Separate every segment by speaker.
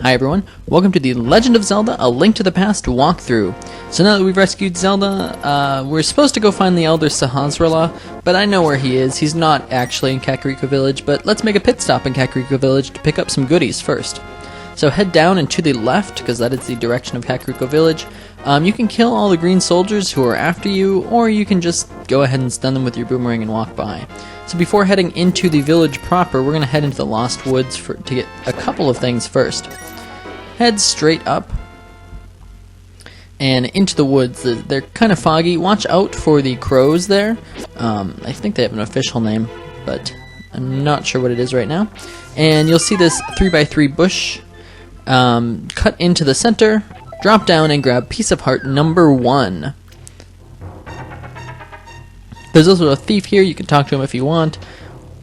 Speaker 1: Hi everyone, welcome to the Legend of Zelda: A Link to the Past walkthrough. So now that we've rescued Zelda, we're supposed to go find the Elder Sahasrahla, but I know where he is. He's not actually in Kakariko Village, but let's make a pit stop in Kakariko Village to pick up some goodies first. So head down and to the left, because that is the direction of Kakariko Village. You can kill all the green soldiers who are after you, or you can just go ahead and stun them with your boomerang and walk by. So before heading into the village proper, we're going to head into the Lost Woods to get a couple of things first. Head straight up and into the woods. They're kind of foggy. Watch out for the crows there. I think they have an official name, but I'm not sure what it is right now. And you'll see this 3x3 bush. Cut into the center, drop down and grab piece of heart number 1. There's also a thief here. You can talk to him if you want,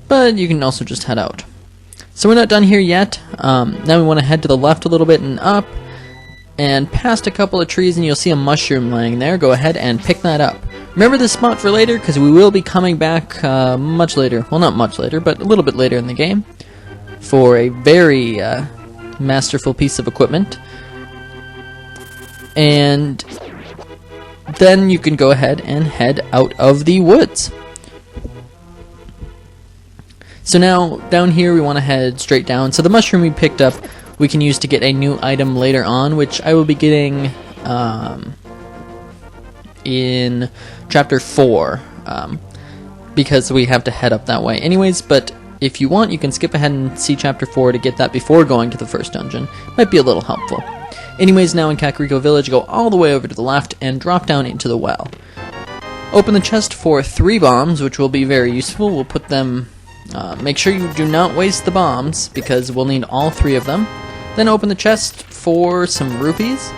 Speaker 1: but you can also just head out. So we're not done here yet. Now we want to head to the left a little bit and up and past a couple of trees, and you'll see a mushroom laying there. Go ahead and pick that up. Remember this spot for later, because we will be coming back much later. Well, not much later, but a little bit later in the game for a very masterful piece of equipment. And then you can go ahead and head out of the woods. So now down here we want to head straight down. So the mushroom we picked up we can use to get a new item later on, which I will be getting in chapter 4, because we have to head up that way anyways. But if you want, you can skip ahead and see chapter 4 to get that before going to the first dungeon. Might be a little helpful. Anyways, now in Kakariko Village, go all the way over to the left and drop down into the well. Open the chest for 3 bombs, which will be very useful. We'll put them... make sure you do not waste the bombs, because we'll need all 3 of them. Then open the chest for some rupees.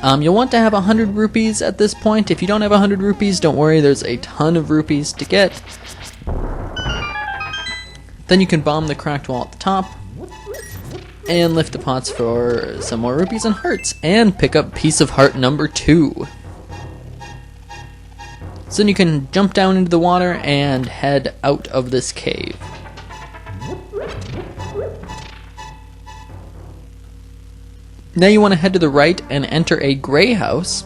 Speaker 1: You'll want to have 100 rupees at this point. If you don't have 100 rupees, don't worry, there's a ton of rupees to get. Then you can bomb the cracked wall at the top, and lift the pots for some more rupees and hearts, and pick up piece of heart number 2. So then you can jump down into the water and head out of this cave. Now you want to head to the right and enter a gray house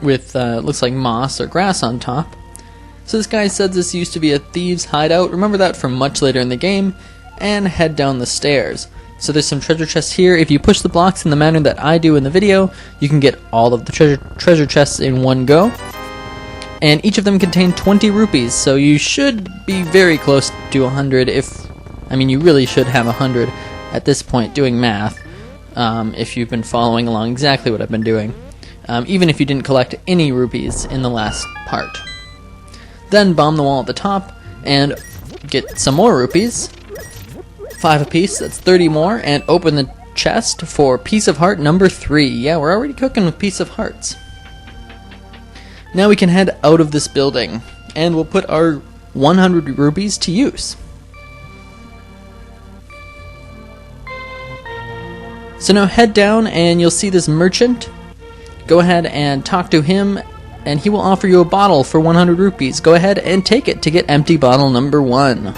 Speaker 1: with looks like moss or grass on top. So this guy said this used to be a thieves' hideout. Remember that from much later in the game, and head down the stairs. So there's some treasure chests here. If you push the blocks in the manner that I do in the video, you can get all of the treasure chests in one go. And each of them contain 20 rupees, so you should be very close to 100 you really should have 100 at this point doing math, if you've been following along exactly what I've been doing, even if you didn't collect any rupees in the last part. Then bomb the wall at the top and get some more rupees. 5 apiece, that's 30 more, and open the chest for piece of heart number 3. Yeah, we're already cooking with piece of hearts. Now we can head out of this building, and we'll put our 100 rupees to use. So now head down and you'll see this merchant. Go ahead and talk to him, and he will offer you a bottle for 100 rupees. Go ahead and take it to get empty bottle number 1.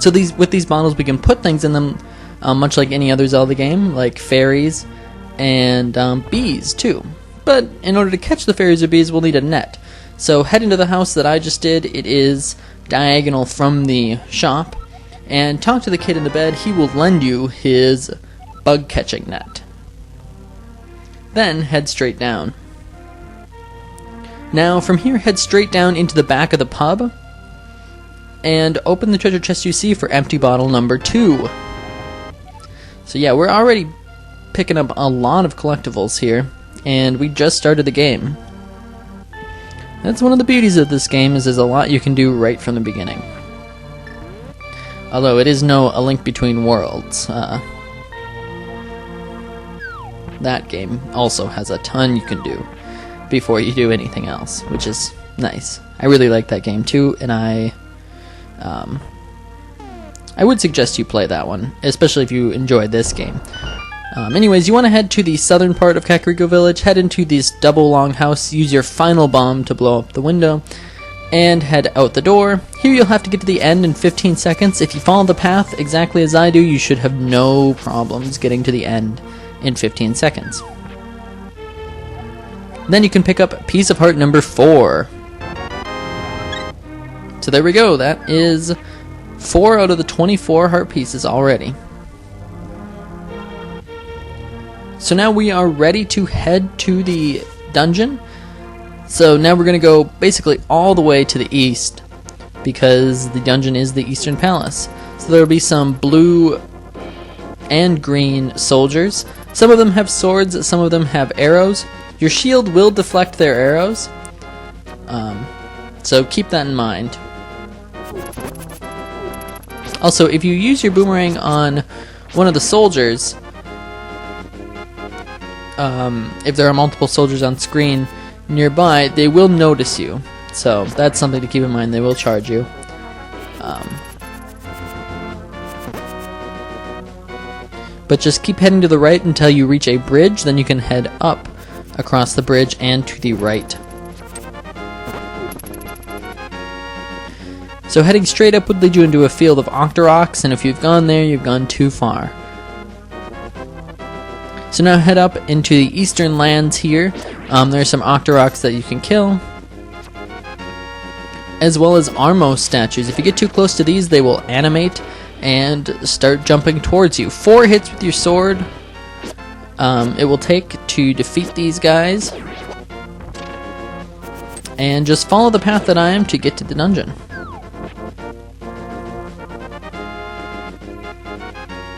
Speaker 1: So with these bottles we can put things in them, much like any other Zelda game, like fairies and bees too. But in order to catch the fairies or bees, we'll need a net. So head into the house that I just did. It is diagonal from the shop. And talk to the kid in the bed. He will lend you his bug catching net. Then head straight down. Now from here, head straight down into the back of the pub and open the treasure chest you see for empty bottle number 2. So yeah, we're already picking up a lot of collectibles here, and we just started the game. That's one of the beauties of this game, is there's a lot you can do right from the beginning. Although it is no A Link Between Worlds. That game also has a ton you can do before you do anything else, which is nice. I really like that game too, and I would suggest you play that one, especially if you enjoy this game. Anyways, you want to head to the southern part of Kakariko Village, head into this double long house, use your final bomb to blow up the window, and head out the door. Here you'll have to get to the end in 15 seconds. If you follow the path exactly as I do, you should have no problems getting to the end in 15 seconds. Then you can pick up Piece of Heart number 4. So there we go, that is 4 out of the 24 heart pieces already. So now we are ready to head to the dungeon. So now we're going to go basically all the way to the east, because the dungeon is the Eastern Palace. So there will be some blue and green soldiers. Some of them have swords, some of them have arrows. Your shield will deflect their arrows, so keep that in mind. Also, if you use your boomerang on one of the soldiers, if there are multiple soldiers on screen nearby, they will notice you. So that's something to keep in mind. They will charge you. But just keep heading to the right until you reach a bridge, then you can head up across the bridge and to the right. So heading straight up would lead you into a field of Octoroks, and if you've gone there, you've gone too far. So now head up into the eastern lands here. There are some Octoroks that you can kill, as well as Armos statues. If you get too close to these, they will animate and start jumping towards you. 4 hits with your sword it will take to defeat these guys, and just follow the path that I am to get to the dungeon.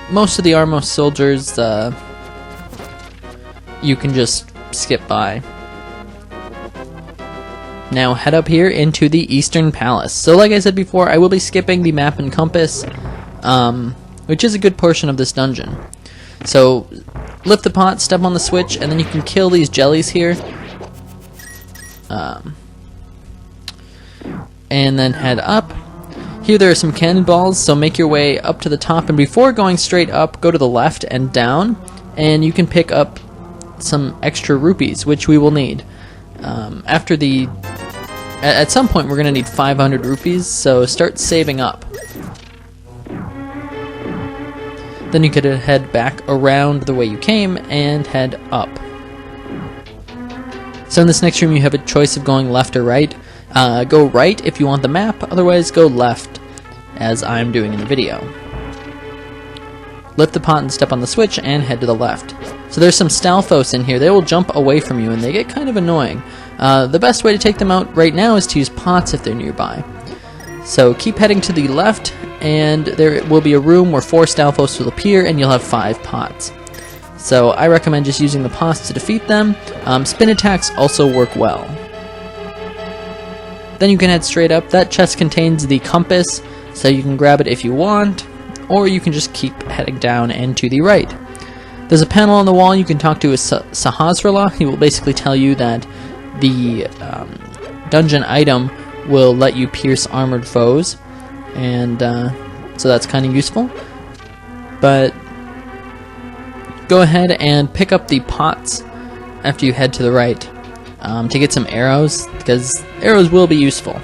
Speaker 1: Most of the Armos soldiers you can just skip by. Now head up here into the Eastern Palace. So like I said before, I will be skipping the map and compass, which is a good portion of this dungeon. So lift the pot, step on the switch, and then you can kill these jellies here. And then head up. Here there are some cannonballs, so make your way up to the top, and before going straight up, go to the left and down, and you can pick up some extra rupees, which we will need. At some point we're going to need 500 rupees, so start saving up. Then you could head back around the way you came and head up. So in this next room you have a choice of going left or right. Go right if you want the map, otherwise go left, as I'm doing in the video. Lift the pot and step on the switch and head to the left. So there's some Stalfos in here. They will jump away from you and they get kind of annoying. The best way to take them out right now is to use pots if they're nearby. So keep heading to the left, and there will be a room where 4 Stalfos will appear and you'll have 5 pots. So I recommend just using the pots to defeat them. Spin attacks also work well. Then you can head straight up. That chest contains the compass, so you can grab it if you want, or you can just keep heading down and to the right. There's a panel on the wall. You can talk to a Sahasrahla. He will basically tell you that the dungeon item will let you pierce armored foes, and so that's kind of useful. But go ahead and pick up the pots after you head to the right to get some arrows, because arrows will be useful.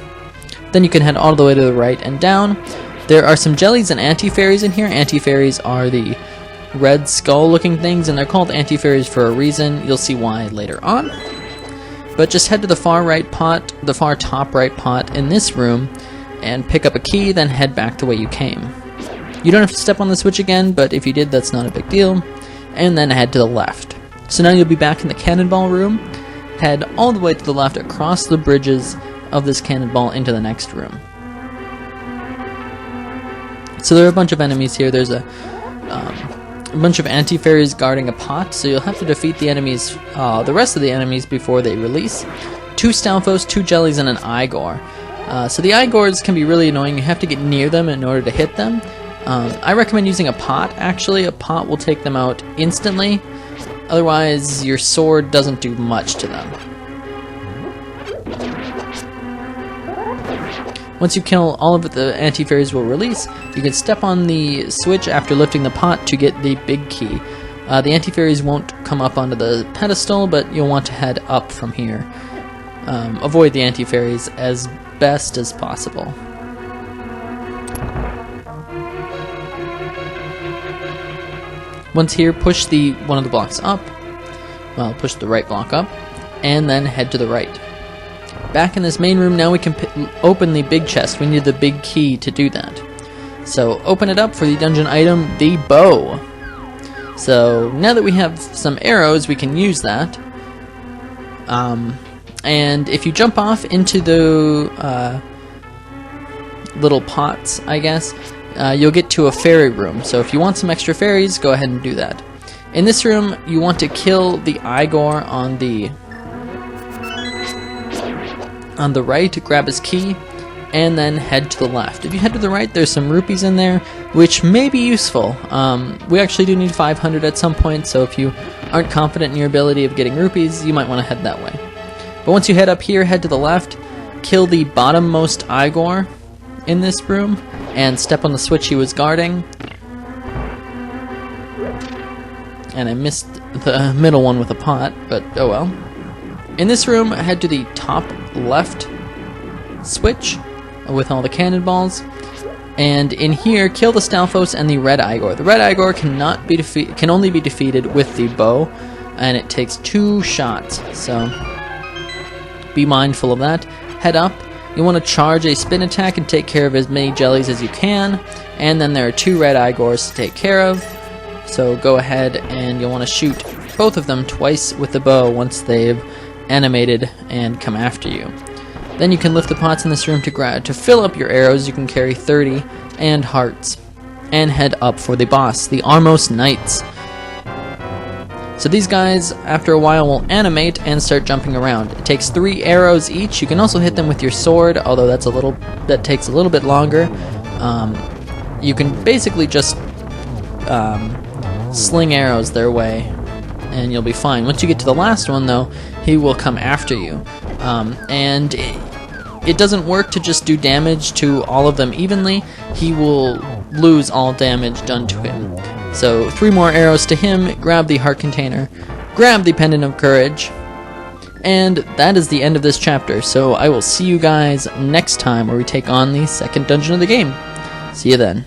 Speaker 1: Then you can head all the way to the right and down. There are some jellies and anti-fairies in here. Anti-fairies are the red skull looking things, and they're called anti-fairies for a reason. You'll see why later on. But just head to the far right pot, the far top right pot in this room, and pick up a key, then head back the way you came. You don't have to step on the switch again, but if you did, that's not a big deal. And then head to the left. So now you'll be back in the cannonball room. Head all the way to the left across the bridges of this cannonball into the next room. So there are a bunch of enemies here. There's a bunch of anti-fairies guarding a pot, so you'll have to defeat the enemies, the rest of the enemies before they release. 2 Stalfos, 2 jellies, and an Igor. So the Igors can be really annoying. You have to get near them in order to hit them. I recommend using a pot, actually. A pot will take them out instantly. Otherwise, your sword doesn't do much to them. Once you kill all of it, the anti-fairies will release. You can step on the switch after lifting the pot to get the big key. The anti-fairies won't come up onto the pedestal, but you'll want to head up from here. Avoid the anti-fairies as best as possible. Once here, push one of the blocks up. Well, push the right block up, and then head to the right. Back in this main room now, we can open the big chest. We need the big key to do that. So open it up for the dungeon item, the bow. So now that we have some arrows, we can use that. And if you jump off into the little pots, I guess, you'll get to a fairy room. So if you want some extra fairies, go ahead and do that. In this room, you want to kill the Igor on the right, grab his key, and then head to the left. If you head to the right, there's some rupees in there, which may be useful. We actually do need 500 at some point, so if you aren't confident in your ability of getting rupees, you might want to head that way. But once you head up here, head to the left, kill the bottommost Igor in this room, and step on the switch he was guarding. And I missed the middle one with a pot, but oh well. In this room, head to the top left switch with all the cannonballs, and in here, kill the Stalfos and the Red Igor. The Red Igor can only be defeated with the bow, and it takes 2 shots, so be mindful of that. Head up. You want to charge a spin attack and take care of as many jellies as you can, and then there are 2 Red Igors to take care of, so go ahead and you'll want to shoot both of them twice with the bow once they've animated and come after you. Then you can lift the pots in this room to fill up your arrows. You can carry 30 and hearts, and head up for the boss, the Armos Knights. So these guys, after a while, will animate and start jumping around. It takes 3 arrows each. You can also hit them with your sword, although that takes a little bit longer. You can basically just sling arrows their way, and you'll be fine. Once you get to the last one, though, he will come after you. And it doesn't work to just do damage to all of them evenly. He will lose all damage done to him. So 3 more arrows to him, grab the heart container, grab the pendant of courage, and that is the end of this chapter. So I will see you guys next time where we take on the second dungeon of the game. See you then.